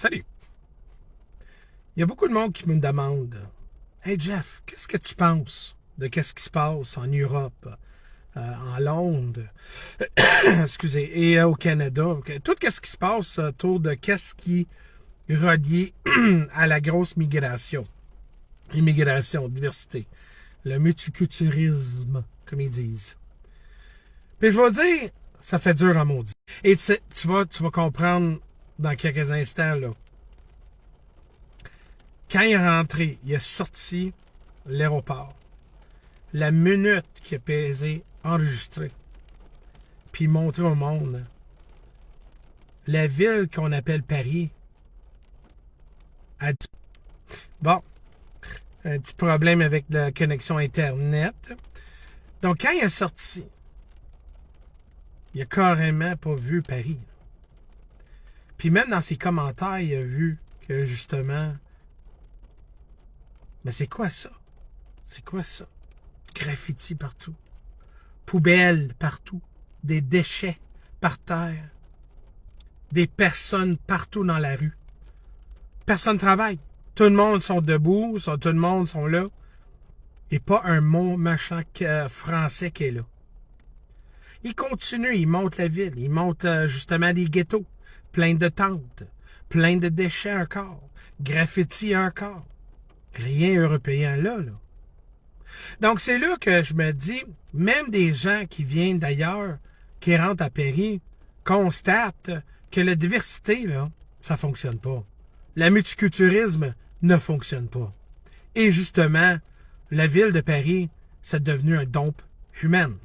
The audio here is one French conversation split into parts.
Salut! Il y a beaucoup de monde qui me demande Hey Jeff, qu'est-ce que tu penses de qu'est-ce qui se passe en Europe, en Londres, excusez, et au Canada? Tout ce qui se passe autour de qu'est-ce qui est relié à la grosse migration. Immigration, diversité. Le multiculturalisme, comme ils disent. Puis je vais dire, ça fait dur à maudit. Et tu vas comprendre dans quelques instants, là. Quand il est rentré, il est sorti l'aéroport. La minute qu'il a pesé enregistré, puis montré au monde, la ville qu'on appelle Paris a dit, bon, un petit problème avec la connexion Internet. Donc, quand il est sorti, il a carrément pas vu Paris. Puis même dans ses commentaires, il a vu que justement, mais c'est quoi ça? C'est quoi ça? Graffiti partout. Poubelles partout. Des déchets par terre. Des personnes partout dans la rue. Personne ne travaille. Tout le monde sont debout, tout le monde sont là. Et pas un mot machin français qui est là. Il continue, il monte la ville. Il monte justement des ghettos. Plein de tentes. Plein de déchets encore. Graffiti encore. Rien européen là. Donc, c'est là que je me dis, même des gens qui viennent d'ailleurs, qui rentrent à Paris, constatent que la diversité, là, ça fonctionne pas. Le multiculturalisme ne fonctionne pas. Et justement, la ville de Paris, c'est devenu un dompe humaine.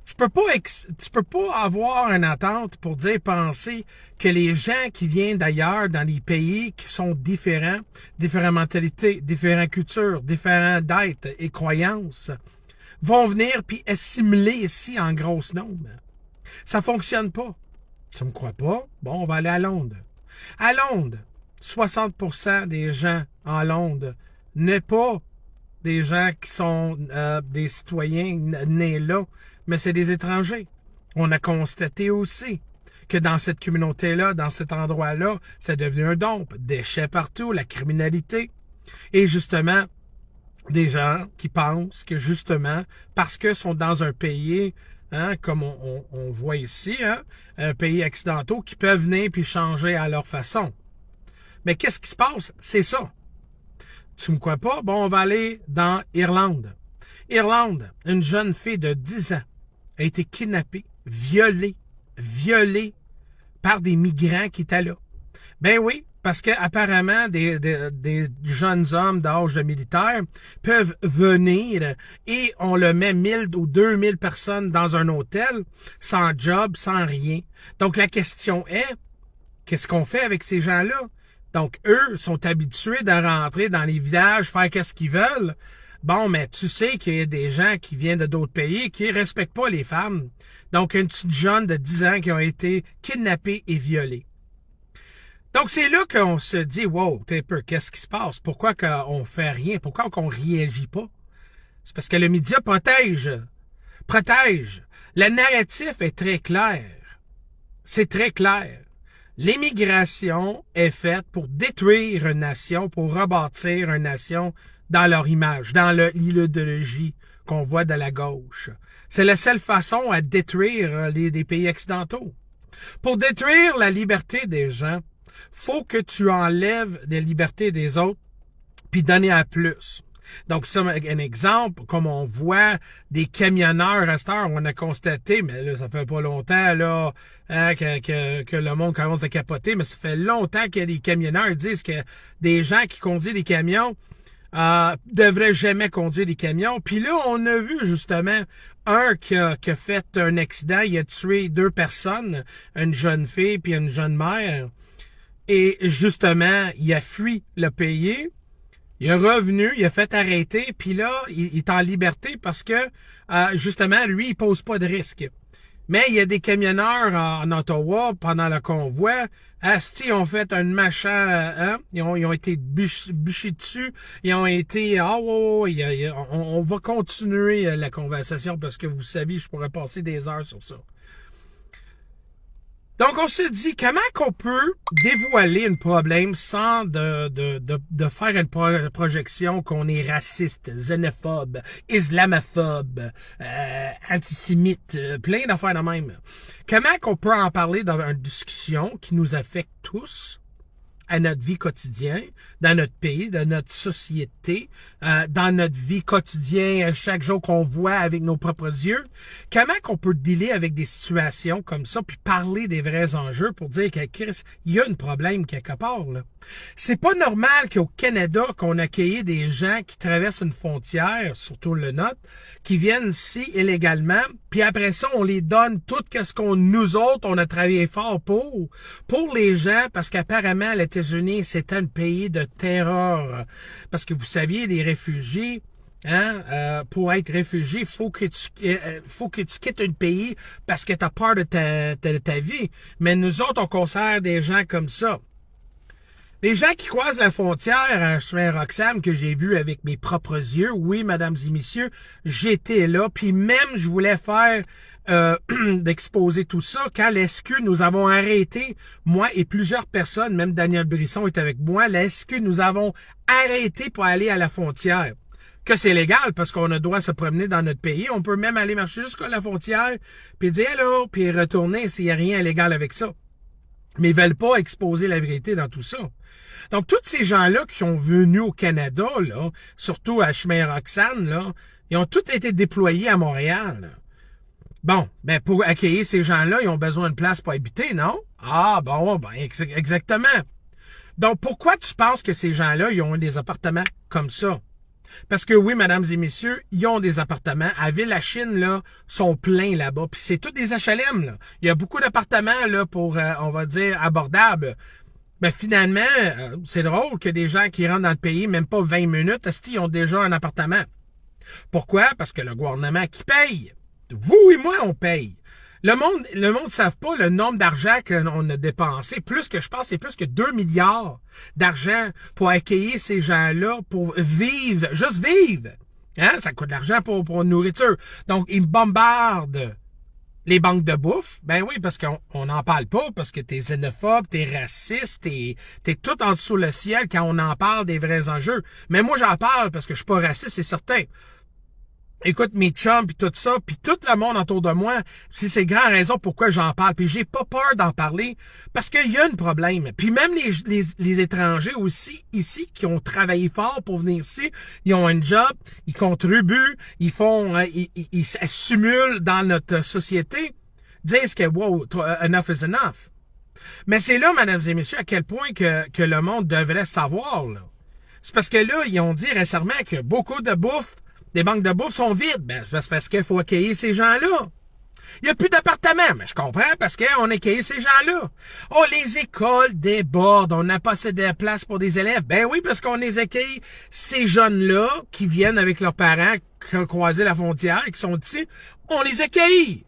Tu peux pas avoir une attente pour penser que les gens qui viennent d'ailleurs dans les pays qui sont différents, différentes mentalités, différentes cultures, différents d'êtres et croyances, vont venir puis assimiler ici en grosse nombre. Ça fonctionne pas. Tu me crois pas? Bon, on va aller à Londres. À Londres, 60% des gens en Londres n'est pas des gens qui sont des citoyens nés là, mais c'est des étrangers. On a constaté aussi que dans cette communauté-là, dans cet endroit-là, c'est devenu un dompe. Déchets partout, la criminalité. Et justement, des gens qui pensent que justement, parce qu'ils sont dans un pays, comme on voit ici, un pays occidentaux, qui peuvent venir puis changer à leur façon. Mais qu'est-ce qui se passe? C'est ça. Tu me crois pas? Bon, on va aller dans Irlande. Irlande, une jeune fille de 10 ans a été kidnappée, violée par des migrants qui étaient là. Ben oui, parce qu'apparemment, des jeunes hommes d'âge de militaire peuvent venir et on le met 1000 ou 2000 personnes dans un hôtel, sans job, sans rien. Donc la question est, qu'est-ce qu'on fait avec ces gens-là? Donc, eux sont habitués de rentrer dans les villages, faire qu'est-ce qu'ils veulent. Bon, mais tu sais qu'il y a des gens qui viennent de d'autres pays qui respectent pas les femmes. Donc, une petite jeune de 10 ans qui ont été kidnappées et violées. Donc, c'est là qu'on se dit, wow, t'es peu, qu'est-ce qui se passe? Pourquoi qu'on fait rien? Pourquoi qu'on réagit pas? C'est parce que le média protège. Le narratif est très clair. C'est très clair. L'immigration est faite pour détruire une nation, pour rebâtir une nation dans leur image, dans l'idéologie qu'on voit de la gauche. C'est la seule façon à détruire des pays occidentaux. Pour détruire la liberté des gens, faut que tu enlèves la liberté des autres puis donner à plus. Donc, c'est un exemple, comme on voit des camionneurs à cette heure, on a constaté, mais là, ça fait pas longtemps là que le monde commence à capoter, mais ça fait longtemps qu'il y a des camionneurs qui disent que des gens qui conduisent des camions devraient jamais conduire des camions. Puis là, on a vu justement un qui a fait un accident, il a tué 2 personnes, une jeune fille puis une jeune mère. Et justement, il a fui le pays. Il est revenu, il a fait arrêter, puis là, il est en liberté parce que, justement, lui, il pose pas de risque. Mais il y a des camionneurs en Ottawa, pendant le convoi, ils ont fait un machin, ils ont été bûchés dessus, ils ont été, on va continuer la conversation parce que vous savez, je pourrais passer des heures sur ça. Donc, on se dit, comment qu'on peut dévoiler un problème sans de faire une projection qu'on est raciste, xénophobe, islamophobe, antisémite, plein d'affaires de même. Comment qu'on peut en parler dans une discussion qui nous affecte tous, à notre vie quotidienne, dans notre pays, dans notre société, dans notre vie quotidienne, chaque jour qu'on voit avec nos propres yeux. Comment qu'on peut dealer avec des situations comme ça, puis parler des vrais enjeux pour dire que Chris, il y a un problème quelque part, là. C'est pas normal qu'au Canada, qu'on accueille des gens qui traversent une frontière, surtout le nôtre, qui viennent ici illégalement, puis après ça, on les donne tout ce qu'on, nous autres, on a travaillé fort pour les gens, parce qu'apparemment, les États-Unis, c'est un pays de terreur. Parce que vous saviez, les réfugiés, pour être réfugié, faut que tu quittes un pays parce que tu as peur de ta vie. Mais nous autres, on considère des gens comme ça. Les gens qui croisent la frontière à chemin Roxham que j'ai vu avec mes propres yeux, oui, mesdames et messieurs, j'étais là, puis même je voulais faire d'exposer tout ça quand l'SQ nous avons arrêté, moi et plusieurs personnes, même Daniel Brisson est avec moi, l'SQ nous avons arrêté pour aller à la frontière. Que c'est légal parce qu'on a le droit de se promener dans notre pays, on peut même aller marcher jusqu'à la frontière, puis dire hello, puis retourner s'il n'y a rien illégal avec ça. Mais ils veulent pas exposer la vérité dans tout ça. Donc, tous ces gens-là qui sont venus au Canada, là, surtout à chemin Roxham, là, ils ont tous été déployés à Montréal. Bon, ben pour accueillir ces gens-là, ils ont besoin de place pour habiter, non? Ah, bon, ben exactement. Donc, pourquoi tu penses que ces gens-là, ils ont des appartements comme ça? Parce que oui, mesdames et messieurs, ils ont des appartements. À Ville-la-Chine, là, sont pleins là-bas. Puis c'est tous des HLM, là. Il y a beaucoup d'appartements, là, pour, on va dire, abordables. Ben finalement, c'est drôle que des gens qui rentrent dans le pays, même pas 20 minutes, ils ont déjà un appartement. Pourquoi? Parce que le gouvernement qui paye. Vous et moi, on paye. Le monde ne savent pas le nombre d'argent qu'on a dépensé. Plus que je pense, c'est plus que 2 milliards d'argent pour accueillir ces gens-là, pour vivre, juste vivre. Hein? Ça coûte de l'argent pour une nourriture. Donc, ils bombardent les banques de bouffe. Ben oui, parce qu'on n'en parle pas, parce que t'es xénophobe, t'es raciste, t'es tout en dessous le ciel quand on en parle des vrais enjeux. Mais moi, j'en parle parce que je suis pas raciste, c'est certain. Écoute, mes chums, puis tout ça, puis tout le monde autour de moi, c'est grand raison pourquoi j'en parle. Puis j'ai pas peur d'en parler, parce qu'il y a un problème. Puis même les étrangers aussi, ici, qui ont travaillé fort pour venir ici, ils ont un job, ils contribuent, ils font, ils simulent dans notre société, disent que, wow, enough is enough. Mais c'est là, mesdames et messieurs, à quel point que le monde devrait savoir, là. C'est parce que là, ils ont dit récemment que beaucoup de bouffe, des banques de bouffe sont vides. Ben, c'est parce qu'il faut accueillir ces gens-là. Il n'y a plus d'appartements. Mais je comprends parce qu'on accueille ces gens-là. Oh, les écoles débordent. On n'a pas assez de place pour des élèves. Ben oui, parce qu'on les accueille, ces jeunes-là qui viennent avec leurs parents, qui ont croisé la frontière, qui sont ici. On les accueille.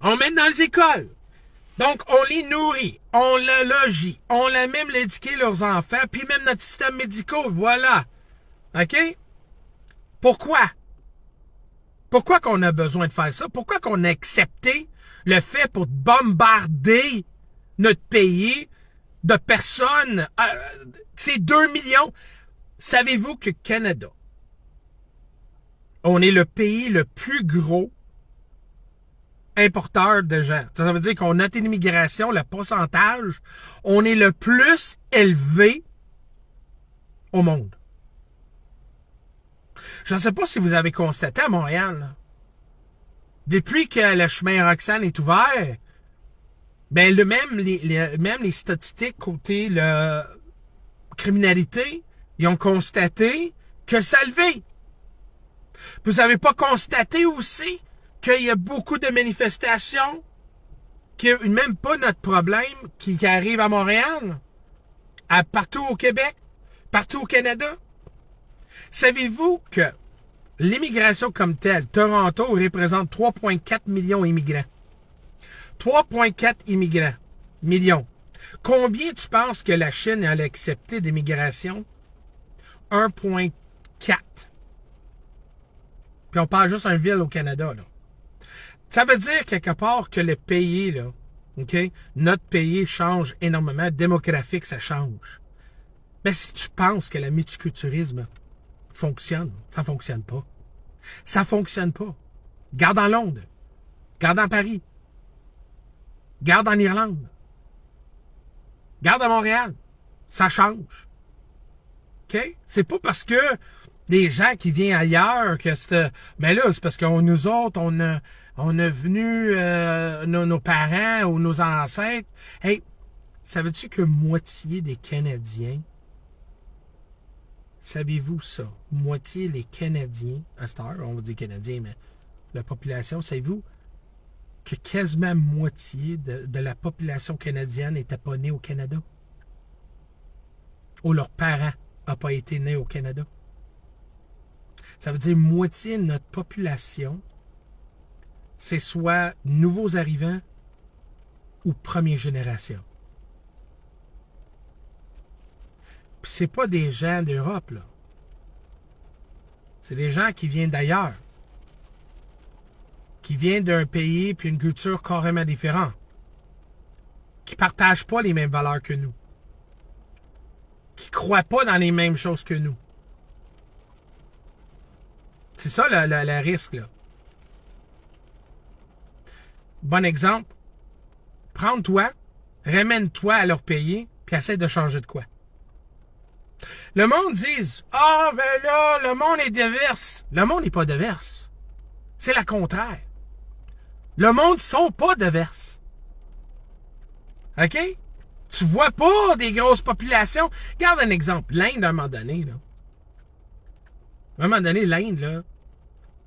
On met dans les écoles. Donc, on les nourrit. On les logis. On a même l'éduquer leurs enfants. Puis même notre système médical. Voilà. OK? Pourquoi? Pourquoi qu'on a besoin de faire ça? Pourquoi qu'on a accepté le fait pour bombarder notre pays de personnes? C'est 2 millions. Savez-vous que Canada, on est le pays le plus gros importeur de gens. Ça veut dire qu'on a une immigration, le pourcentage, on est le plus élevé au monde. Je ne sais pas si vous avez constaté à Montréal, là, depuis que le chemin Roxham est ouvert, ben même les statistiques côté la criminalité, ils ont constaté que ça a levé. Vous n'avez pas constaté aussi qu'il y a beaucoup de manifestations, qui même pas notre problème, qui arrivent à Montréal, partout au Québec, partout au Canada? Savez-vous que l'immigration comme telle, Toronto représente 3,4 millions d'immigrants. 3,4 millions. Combien tu penses que la Chine a accepté d'immigration? 1,4. Puis on parle juste d'une ville au Canada, là. Ça veut dire quelque part que le pays, là, OK? Notre pays change énormément. Démographique, ça change. Mais si tu penses que le multiculturalisme fonctionne, ça fonctionne pas. Ça fonctionne pas. Garde en Londres. Garde en Paris. Garde en Irlande. Garde à Montréal. Ça change. OK? C'est pas parce que des gens qui viennent ailleurs que c'est... Mais là, c'est parce que nous autres, on a venu nos parents ou nos ancêtres. Hey, savais-tu que moitié des Canadiens, savez-vous ça? Moitié des Canadiens, à cette heure, on va dire Canadiens, mais la population, savez-vous que quasiment moitié de la population canadienne n'était pas née au Canada? Ou leurs parents n'ont pas été nés au Canada? Ça veut dire moitié de notre population, c'est soit nouveaux arrivants ou première génération. Puis c'est pas des gens d'Europe, là. C'est des gens qui viennent d'ailleurs. Qui viennent d'un pays puis une culture carrément différente. Qui partagent pas les mêmes valeurs que nous. Qui croient pas dans les mêmes choses que nous. C'est ça le risque, là. Bon exemple. Prends-toi, ramène-toi à leur pays, puis essaie de changer de quoi. Le monde dit, ah, ben là, le monde est divers. Le monde n'est pas divers. C'est le contraire. Le monde ne sont pas divers. OK? Tu vois pas des grosses populations. Regarde un exemple. L'Inde, à un moment donné, là. À un moment donné, l'Inde, là.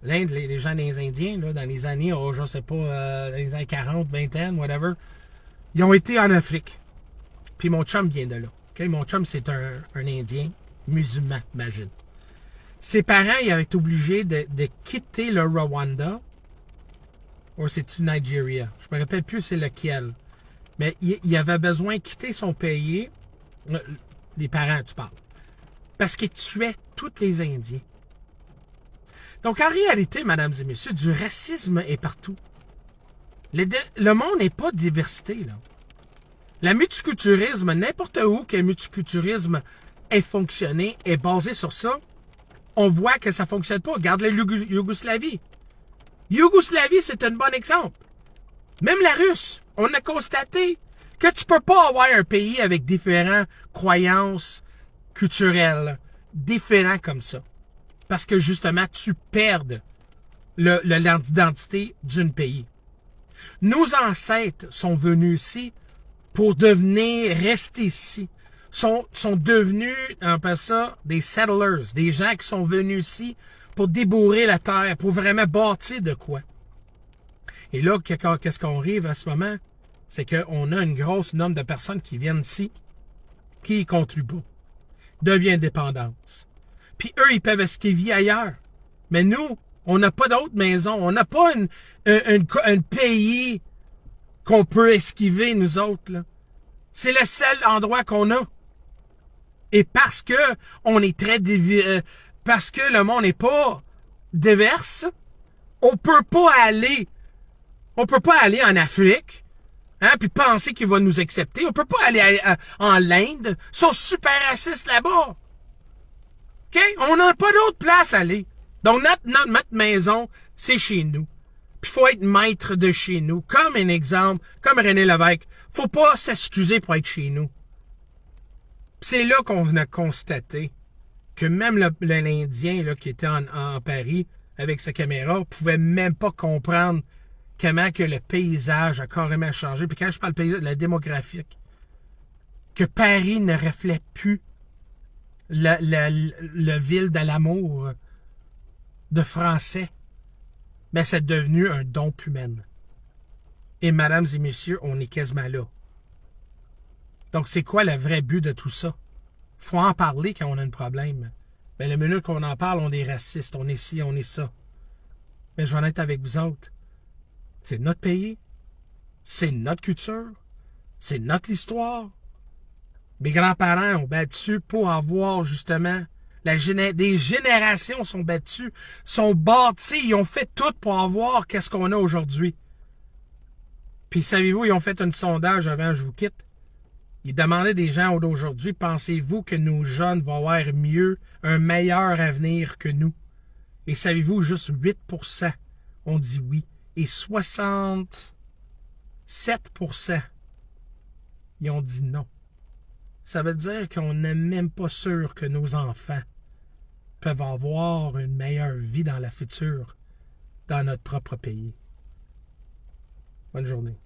L'Inde, les gens des Indiens, là, dans les années, oh, je sais pas, dans les années 40, 20, whatever, ils ont été en Afrique. Puis mon chum vient de là. Okay? Mon chum, c'est un Indien musulman, imagine. Ses parents, ils avaient été obligés de quitter le Rwanda. Ou c'est-tu Nigeria? Je me rappelle plus c'est lequel. Mais il avait besoin de quitter son pays. Les parents, tu parles. Parce qu'ils tuaient tous les Indiens. Donc, en réalité, mesdames et messieurs, du racisme est partout. Le monde n'est pas de diversité, là. Le multiculturalisme, n'importe où que le multiculturalisme ait fonctionné, est basé sur ça, on voit que ça ne fonctionne pas. Regarde la Yougoslavie. Yougoslavie, c'est un bon exemple. Même la Russe, on a constaté que tu peux pas avoir un pays avec différentes croyances culturelles, différents comme ça. Parce que justement, tu perds l'identité d'un pays. Nos ancêtres sont venus ici pour rester ici. Sont devenus, on appelle ça, des settlers, des gens qui sont venus ici pour débourrer la terre, pour vraiment bâtir de quoi. Et là, qu'est-ce qu'on arrive à ce moment? C'est qu'on a une grosse nombre de personnes qui viennent ici, qui y contribuent, deviennent dépendance. Puis eux, ils peuvent esquiver ailleurs. Mais nous, on n'a pas d'autre maison. On n'a pas un pays qu'on peut esquiver, nous autres, là. C'est le seul endroit qu'on a. Et parce que on est parce que le monde n'est pas divers, on peut pas aller en Afrique, hein, puis penser qu'il va nous accepter. On peut pas aller en Inde. Ils sont super racistes là-bas. OK? On n'a pas d'autre place à aller. Donc, notre maison, c'est chez nous. Puis, il faut être maître de chez nous. Comme un exemple, comme René Lévesque. Faut pas s'excuser pour être chez nous. C'est là qu'on a constaté que même l'Indien là, qui était en Paris avec sa caméra pouvait même pas comprendre comment que le paysage a carrément changé. Puis quand je parle paysage, la démographique, que Paris ne reflète plus la ville de l'amour de français, mais c'est devenu un don humain. Et mesdames et messieurs, on est quasiment là. Donc, c'est quoi le vrai but de tout ça? Faut en parler quand on a un problème. Mais le minute qu'on en parle, on est raciste, on est ci, on est ça. Mais je vais en être avec vous autres. C'est notre pays, c'est notre culture, c'est notre histoire. Mes grands-parents ont battu pour avoir justement des générations sont battues, sont bâties, ils ont fait tout pour avoir qu'est-ce qu'on a aujourd'hui. Puis savez-vous, ils ont fait un sondage avant je vous quitte. Ils demandaient des gens d'aujourd'hui, pensez-vous que nos jeunes vont avoir mieux, un meilleur avenir que nous? Et savez-vous, juste 8% ont dit oui. Et 67%, ils ont dit non. Ça veut dire qu'on n'est même pas sûr que nos enfants peuvent avoir une meilleure vie dans la future, dans notre propre pays. Bonne journée.